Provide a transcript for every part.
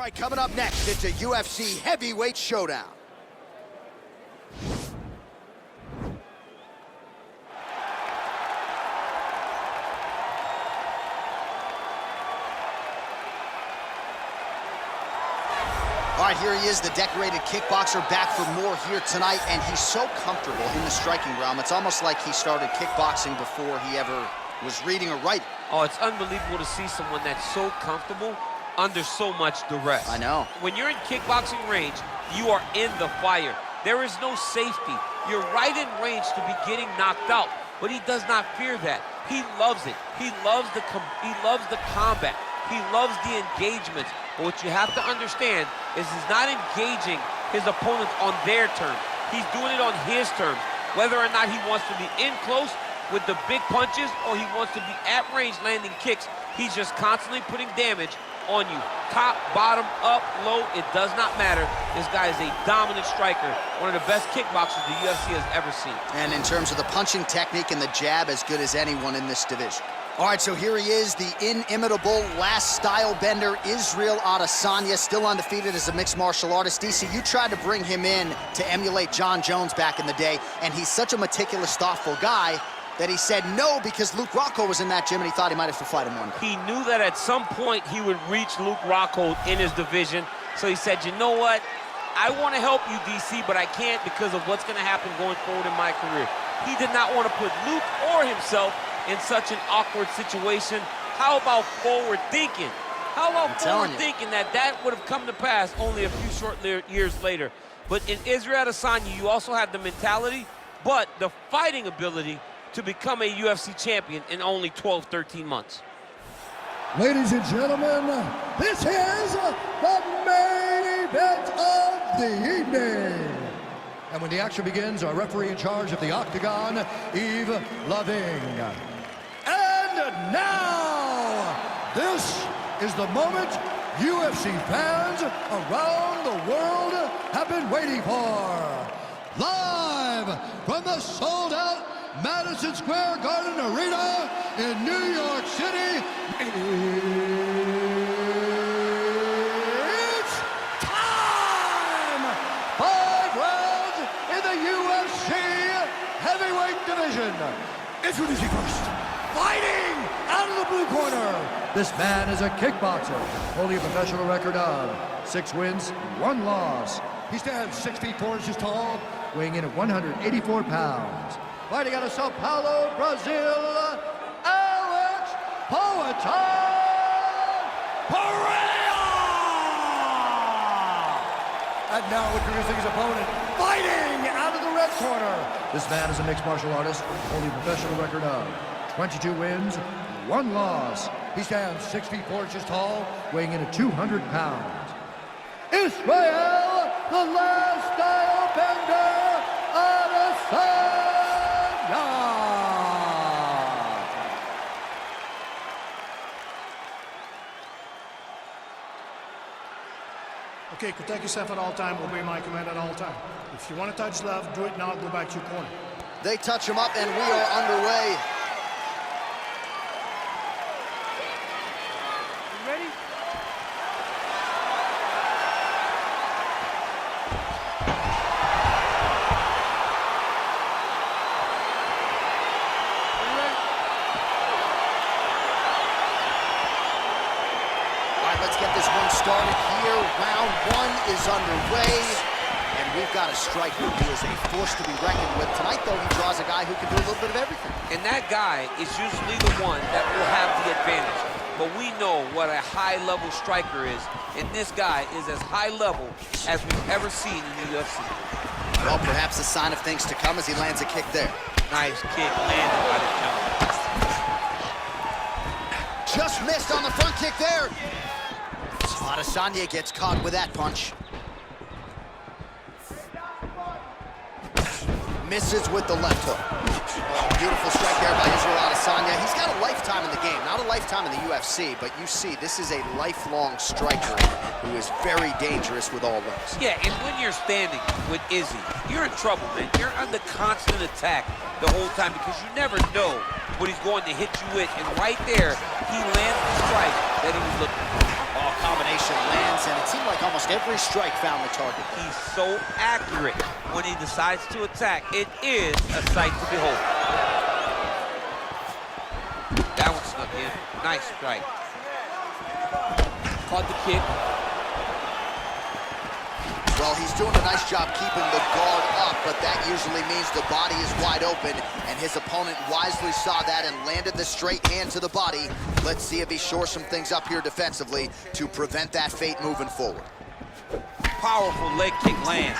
right, coming up next, it's a UFC Heavyweight Showdown. All right, here he is, the decorated kickboxer, back for more here tonight, and he's so comfortable in the striking realm. It's almost like he started kickboxing before he ever was reading or writing. Oh, it's unbelievable to see someone that's so comfortable under so much duress. I know. When you're in kickboxing range, you are in the fire. There is no safety. You're right in range to be getting knocked out, but he does not fear that. He loves it. He loves the combat. He loves the engagements. But what you have to understand is he's not engaging his opponents on their terms. He's doing it on his terms. Whether or not he wants to be in close with the big punches or he wants to be at range landing kicks, he's just constantly putting damage on you. Top, bottom, up, low, it does not matter. This guy is a dominant striker, one of the best kickboxers the UFC has ever seen. And in terms of the punching technique and the jab, as good as anyone in this division. All right, so here he is, the inimitable last style bender, Israel Adesanya, still undefeated as a mixed martial artist. DC, you tried to bring him in to emulate John Jones back in the day, and he's such a meticulous, thoughtful guy that he said no because Luke Rockhold was in that gym and he thought he might have to fight him one day. He knew that at some point he would reach Luke Rockhold in his division, so he said, you know what? I want to help you, DC, but I can't because of what's going to happen going forward in my career. He did not want to put Luke or himself in such an awkward situation. How about forward thinking? How about forward thinking that would have come to pass only a few short years later? But in Israel Adesanya, you also have the mentality, but the fighting ability to become a UFC champion in only 12, 13 months. Ladies and gentlemen, this is the main event of the evening. And when the action begins, our referee in charge of the Octagon, Yves Lavigne. And now, this is the moment UFC fans around the world have been waiting for. Live from the sold-out Madison Square Garden Arena in New York City, it's time! 5 rounds in the UFC Heavyweight Division. Introducing first, fighting out of the blue corner. This man is a kickboxer, holding a professional record of 6 wins, 1 loss. He stands 6 feet 4 inches tall, weighing in at 184 pounds. Fighting out of Sao Paulo, Brazil, Alex Pereira! And now introducing his opponent, fighting out of the red corner. This man is a mixed martial artist, holding a professional record of 22 wins, 1 loss. He stands 6 feet 4 inches tall, weighing in at 200 pounds. Israel, the last style bender, Adesanya! Okay, protect yourself at all time, obey my command at all time. If you want to touch love, do it now, go back to your corner. They touch him up and we are underway. You ready? Let's get this one started here. Round 1 is underway, and we've got a striker who is a force to be reckoned with. Tonight, though, he draws a guy who can do a little bit of everything. And that guy is usually the one that will have the advantage. But we know what a high-level striker is, and this guy is as high level as we've ever seen in the UFC. Well, perhaps a sign of things to come as he lands a kick there. Nice kick landed by the jump. Just missed on the front kick there. Adesanya gets caught with that punch. Misses with the left hook. Beautiful strike there by Israel Adesanya. He's got a lifetime in the game, not a lifetime in the UFC, but you see, this is a lifelong striker who is very dangerous with all those. Yeah, and when you're standing with Izzy, you're in trouble, man. You're under constant attack the whole time because you never know what he's going to hit you with. And right there, he lands the strike that he was looking for. Oh, combination lands shots, and it seemed like almost every strike found the target. He's so accurate when he decides to attack. It is a sight to behold. That one snuck in. Nice strike. Caught the kick. Well, he's doing a nice job keeping the guard up, but that usually means the body is wide open, and his opponent wisely saw that and landed the straight hand to the body. Let's see if he shores some things up here defensively to prevent that fate moving forward. Powerful leg kick lands.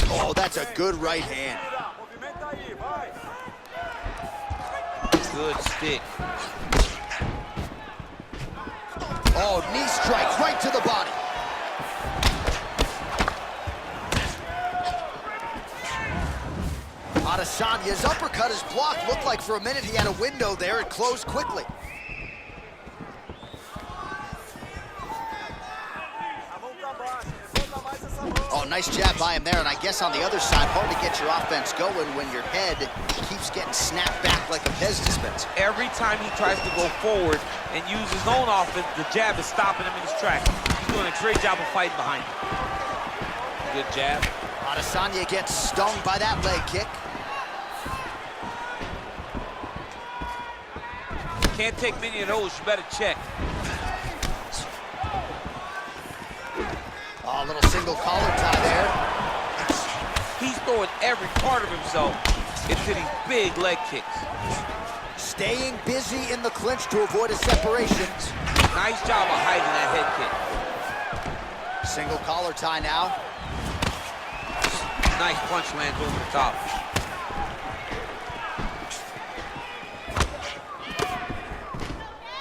Oh, that's a good right hand. Good stick. Oh, knee strike right to the body. Adesanya's uppercut is blocked. Looked like for a minute he had a window there. It closed quickly. Oh, nice jab by him there, and I guess on the other side, hard to get your offense going when your head keeps getting snapped back like a Pez dispenser. Every time he tries to go forward and use his own offense, the jab is stopping him in his tracks. He's doing a great job of fighting behind him. Good jab. Adesanya gets stung by that leg kick. Can't take many of those, you better check. Oh, a little single collar tie there. He's throwing every part of himself into these big leg kicks. Staying busy in the clinch to avoid a separation. Nice job of hiding that head kick. Single collar tie now. Nice punch lands over the top.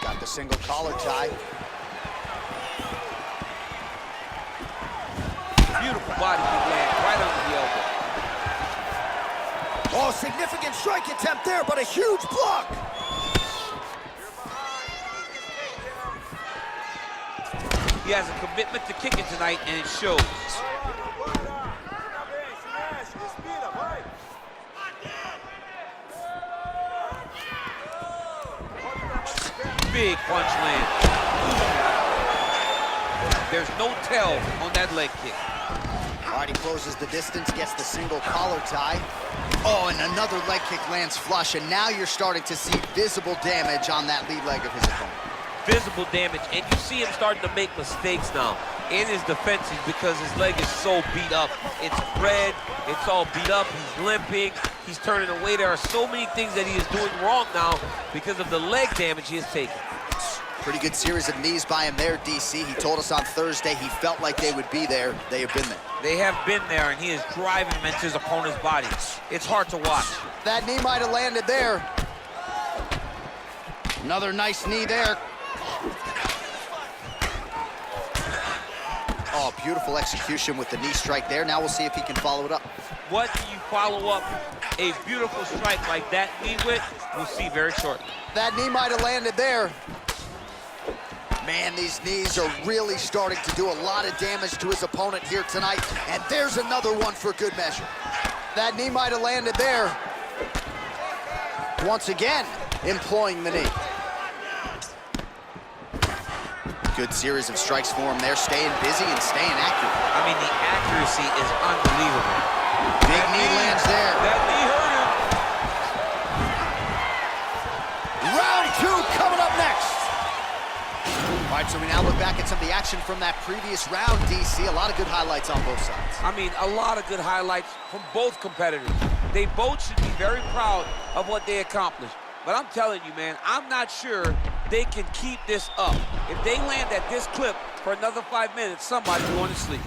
Got the single collar tie. Beautiful body kick land right under the elbow. Oh, significant strike attempt there, but a huge block. He has a commitment to kicking tonight, and it shows. Big punch land. There's no tell on that leg kick. All right, he closes the distance, gets the single collar tie. Oh, and another leg kick lands flush, and now you're starting to see visible damage on that lead leg of his opponent. Visible damage, and you see him starting to make mistakes now in his defenses because his leg is so beat up. It's red, it's all beat up, he's limping, he's turning away. There are so many things that he is doing wrong now because of the leg damage he has taken. Pretty good series of knees by him there, DC. He told us on Thursday he felt like they would be there. They have been there. They have been there, and he is driving them into his opponent's body. It's hard to watch. That knee might have landed there. Another nice knee there. Oh, beautiful execution with the knee strike there. Now we'll see if he can follow it up. What do you follow up a beautiful strike like that knee with? We'll see very shortly. That knee might have landed there. Man, these knees are really starting to do a lot of damage to his opponent here tonight. And there's another one for good measure. That knee might have landed there. Once again, employing the knee. Good series of strikes for him there, staying busy and staying accurate. I mean, the accuracy is unbelievable. Big knee lands there. That knee hurt him. Round two coming up next. All right, so we now look back at some of the action from that previous round, DC. A lot of good highlights on both sides. I mean, a lot of good highlights from both competitors. They both should be very proud of what they accomplished. But I'm telling you, man, I'm not sure they can keep this up. If they land at this clip for another 5 minutes, somebody's going to sleep.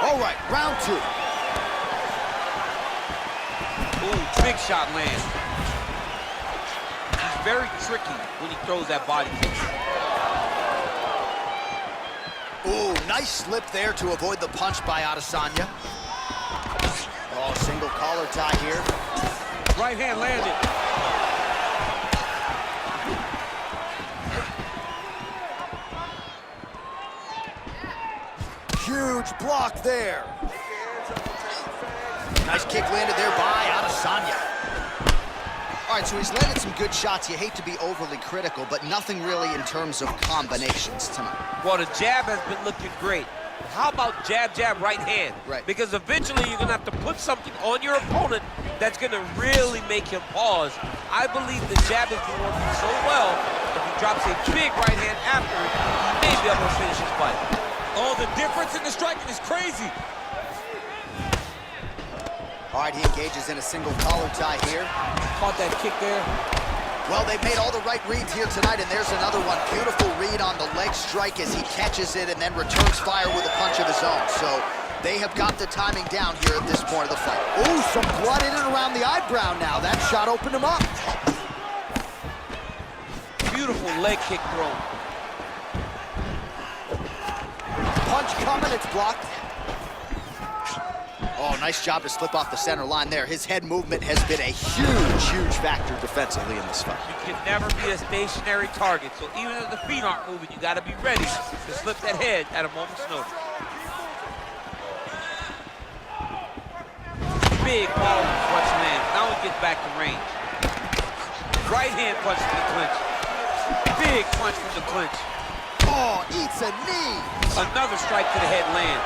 All right, round two. Ooh, big shot lands. He's very tricky when he throws that body kick. Ooh, nice slip there to avoid the punch by Adesanya. Oh, single collar tie here. Right hand landed. huge block there. Nice kick landed there by Adesanya. All right, so he's landed some good shots. You hate to be overly critical, but nothing really in terms of combinations tonight. Well, the jab has been looking great. How about jab, jab, right hand? Right. Because eventually you're gonna have to put something on your opponent that's gonna really make him pause. I believe the jab has been working so well, if he drops a big right hand after, he may be able to finish his fight. Oh, the difference in the striking is crazy. All right, he engages in a single collar tie here. Caught that kick there. Well, they've made all the right reads here tonight, and there's another one. Beautiful read on the leg strike as he catches it and then returns fire with a punch of his own. So they have got the timing down here at this point of the fight. Ooh, some blood in and around the eyebrow now. That shot opened him up. Beautiful leg kick thrown. Punch coming, it's blocked. Oh, nice job to slip off the center line there. His head movement has been a huge, huge factor defensively in this fight. You can never be a stationary target, so even if the feet aren't moving, you got to be ready to slip that head at a moment's notice. Big ball punch lands. Now he gets back to range. Right hand punch from the clinch. Big punch from the clinch. Oh, eats a knee. Another strike to the head lands.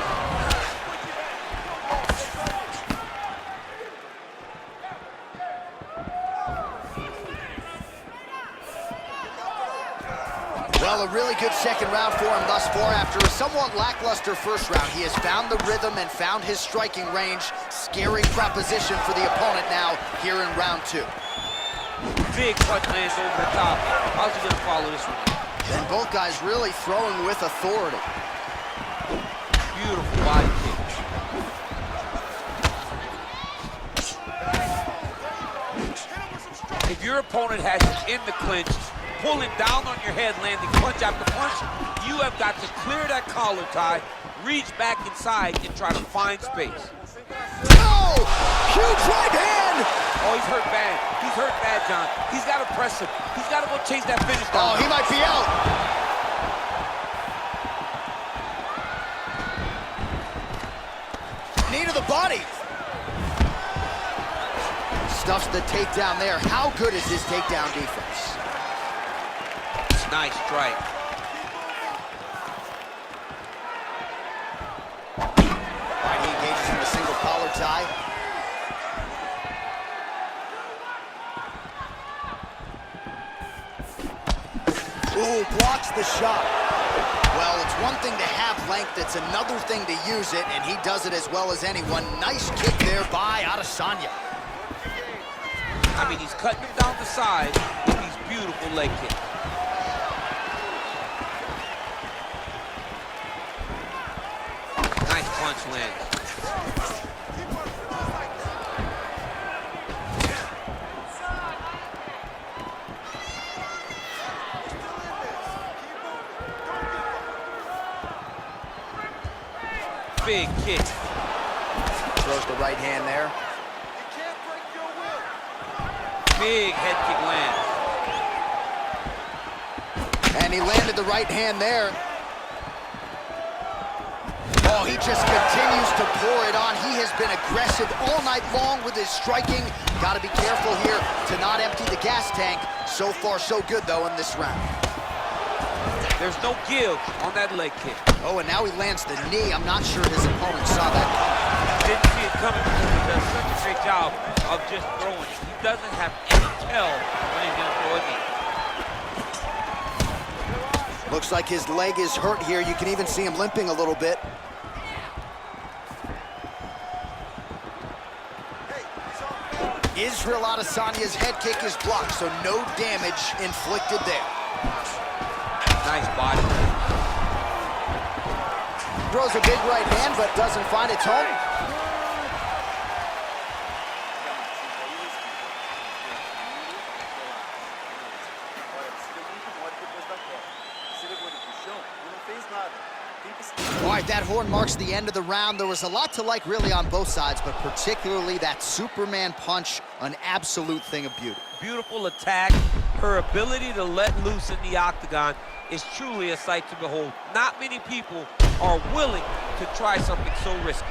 Well, a really good second round for him thus far. After a somewhat lackluster first round, he has found the rhythm and found his striking range. Scary proposition for the opponent now here in round two. Big punch lands over the top. How's he gonna follow this one? And both guys really throwing with authority. Beautiful body kick. If your opponent has you in the clinch, pulling down on your head, landing punch after punch, you have got to clear that collar tie, reach back inside, and try to find space. Oh! Huge right hand! Oh, he's hurt bad. He's hurt bad, John. He's got to press him. He's got to go chase that finish down. Oh, he might be out. Knee to the body. Stuffs the takedown there. How good is his takedown defense? Nice strike. All right, he engages in a single collar tie. Ooh, blocks the shot. Well, it's one thing to have length, it's another thing to use it, and he does it as well as anyone. Nice kick there by Adesanya. I mean, he's cutting him down the side with these beautiful leg kicks. Nice punch lands. Big kick. Throws the right hand there. Big head kick lands. And he landed the right hand there. Oh, he just continues to pour it on. He has been aggressive all night long with his striking. Got to be careful here to not empty the gas tank. So far, so good, though, in this round. There's no give on that leg kick. Oh, and now he lands the knee. I'm not sure his opponent saw that. Didn't see it coming because he does such a great job of just throwing it. He doesn't have any tell when he's going to throw a knee. Looks like his leg is hurt here. You can even see him limping a little bit. Israel Adesanya's head kick is blocked, so no damage inflicted there. Nice body. Throws a big right hand, but doesn't find its home. All right, that horn marks the end of the round. There was a lot to like really on both sides, but particularly that Superman punch, an absolute thing of beauty. Beautiful attack. Her ability to let loose in the octagon is truly a sight to behold. Not many people are willing to try something so risky.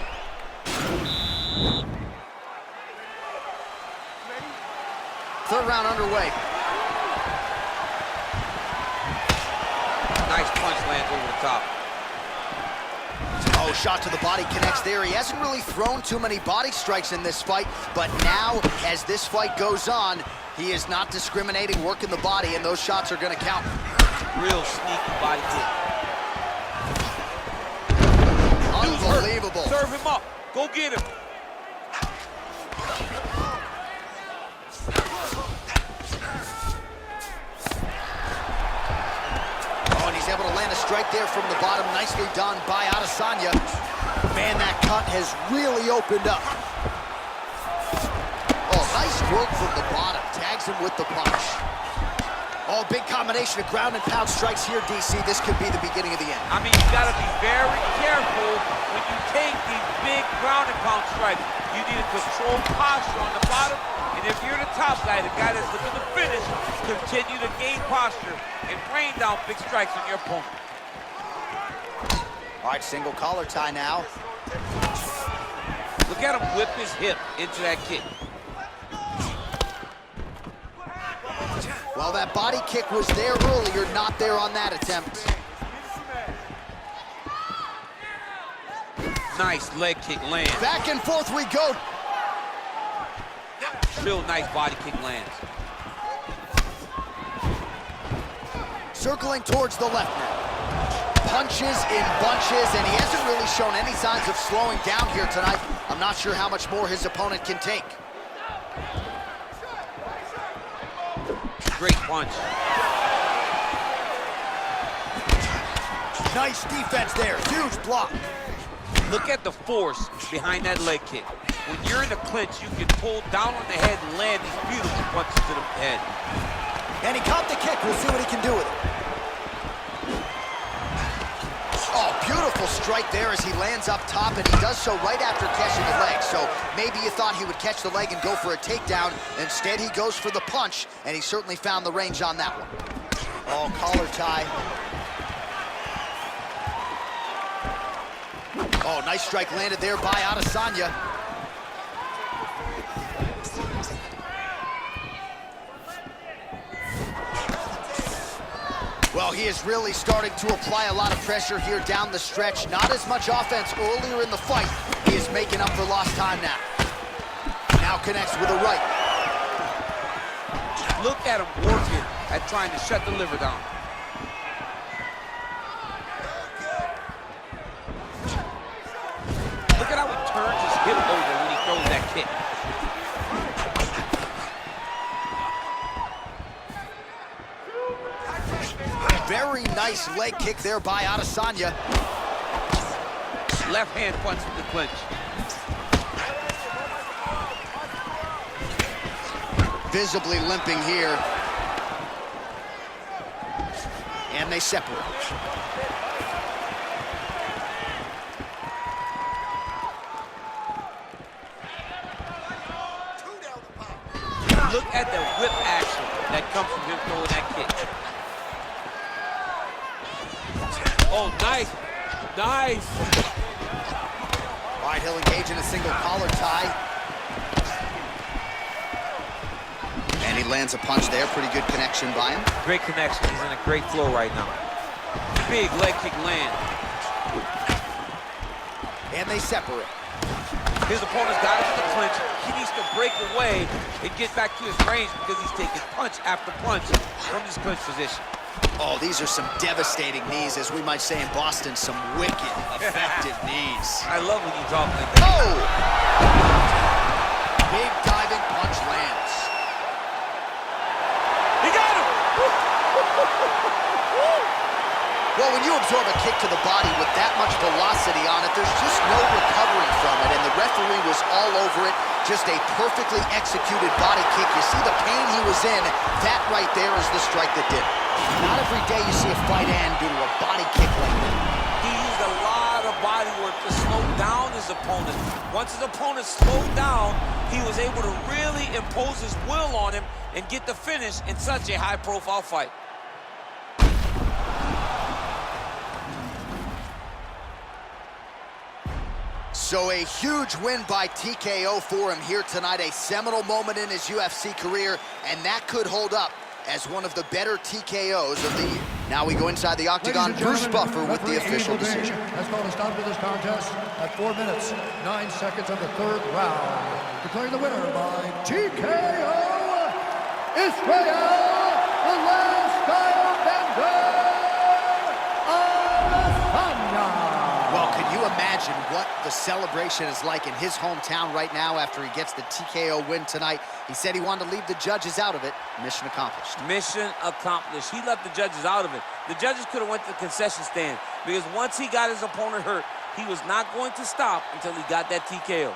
Third round underway. Nice punch lands over the top. Oh, shot to the body connects there. He hasn't really thrown too many body strikes in this fight, but now, as this fight goes on, he is not discriminating, working the body, and those shots are going to count. Real sneaky body kick. Unbelievable. Serve him up. Go get him. Oh, and he's able to land a strike there from the bottom. Nicely done by Adesanya. Man, that cut has really opened up. Oh, nice work from the bottom. Tags him with the punch. Oh, big combination of ground and pound strikes here, DC. This could be the beginning of the end. I mean, you gotta be very careful when you take these big ground and pound strikes. You need to control posture on the bottom, and if you're the top guy, the guy that's looking to finish, continue to gain posture and rain down big strikes on your opponent. All right, single collar tie now. Look at him whip his hip into that kick. Well, that body kick was there earlier, not there on that attempt. Nice leg kick lands. Back and forth we go. Real nice body kick lands. Circling towards the left now. Punches in bunches, and he hasn't really shown any signs of slowing down here tonight. I'm not sure how much more his opponent can take. Great punch. Nice defense there, huge block. Look at the force behind that leg kick. When you're in a clinch, you can pull down on the head and land these beautiful punches to the head. And he caught the kick. We'll see what he can do with it. Oh, beautiful strike there as he lands up top, and he does so right after catching the leg. So maybe you thought he would catch the leg and go for a takedown. Instead, he goes for the punch, and he certainly found the range on that one. Oh, collar tie. Oh, nice strike landed there by Adesanya. Well, he is really starting to apply a lot of pressure here down the stretch. Not as much offense earlier in the fight. He is making up for lost time now. Now connects with a right. Look at him working at trying to shut the liver down. Look at how he turns his hip over when he throws that kick. Very nice leg kick there by Adesanya. Left hand punch in the clinch. Visibly limping here. And they separate. Look at the whip action that comes from him throwing that kick. Oh, nice. Nice. All right, he'll engage in a single collar tie. And he lands a punch there. Pretty good connection by him. Great connection. He's in a great flow right now. Big leg kick land. And they separate. His opponent's got him in the clinch. He needs to break away and get back to his range because he's taking punch after punch from his clinch position. Oh, these are some devastating knees, as we might say in Boston, some wicked, effective knees. I love when you talk like that. Oh! Big diving punch lands. He got him! Well, when you absorb a kick to the body with that much velocity on it, there's just no recovering from it, and the referee was all over it. Just a perfectly executed body kick. You see the pain he was in. That right there is the strike that did it. Not every day you see a fight end due to a body kick like that. He used a lot of body work to slow down his opponent. Once his opponent slowed down, he was able to really impose his will on him and get the finish in such a high-profile fight. So a huge win by TKO for him here tonight, a seminal moment in his UFC career, and that could hold up as one of the better TKOs of the year. Now we go inside the octagon. Bruce Buffer with the official decision. Has called a stop to this contest at 4 minutes, 9 seconds of the third round. Declaring the winner by TKO, Israel, the last style bender, Adesanya. Well, can you imagine what the celebration is like in his hometown right now after he gets the TKO win tonight? He said he wanted to leave the judges out of it. Mission accomplished. Mission accomplished. He left the judges out of it. The judges could have went to the concession stand because once he got his opponent hurt, he was not going to stop until he got that TKO.